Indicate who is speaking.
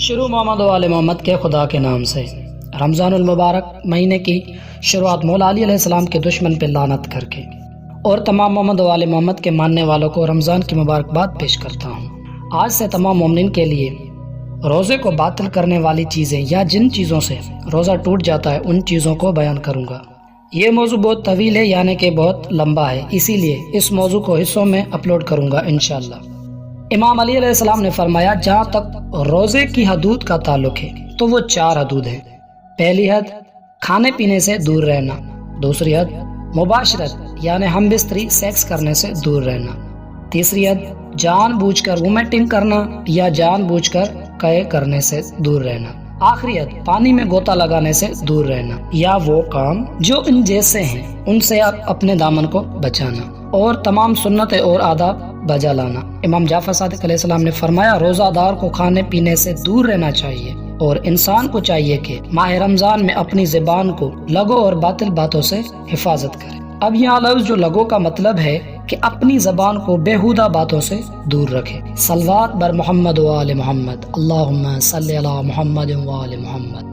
Speaker 1: شروع محمد و آل محمد کے خدا کے نام سے۔ رمضان المبارک مہینے کی شروعات مولا علی علیہ السلام کے دشمن پہ لعنت کر کے اور تمام محمد و آل محمد کے ماننے والوں کو رمضان کی مبارکباد پیش کرتا ہوں۔ آج سے تمام مومنین کے لیے روزے کو باطل کرنے والی چیزیں یا جن چیزوں سے روزہ ٹوٹ جاتا ہے ان چیزوں کو بیان کروں گا۔ یہ موضوع بہت طویل ہے، یعنی کہ بہت لمبا ہے، اسی لیے اس موضوع کو حصوں میں اپلوڈ کروں گا انشاءاللہ۔ امام علی علیہ السلام نے فرمایا جہاں تک روزے کی حدود کا تعلق ہے تو وہ 4 حدود ہیں۔ پہلی حد کھانے پینے سے دور رہنا، دوسری حد مباشرت یعنی ہم بستری سیکس کرنے سے دور رہنا، تیسری حد جان بوجھ کر وومیٹنگ کرنا یا جان بوجھ کر قے کرنے سے دور رہنا، آخری حد پانی میں غوطہ لگانے سے دور رہنا یا وہ کام جو ان جیسے ہیں ان سے اپنے دامن کو بچانا، اور تمام سنتیں اور آداب بجا لانا۔ امام جعفر صادق علیہ السلام نے فرمایا روزہ دار کو کھانے پینے سے دور رہنا چاہیے اور انسان کو چاہیے کہ ماہ رمضان میں اپنی زبان کو لغو اور باطل باتوں سے حفاظت کرے۔ اب یہاں لفظ جو لغو کا مطلب ہے کہ اپنی زبان کو بیہودہ باتوں سے دور رکھے۔ صلوات بر محمد و آل محمد، اللہم صلی علی محمد و آل محمد۔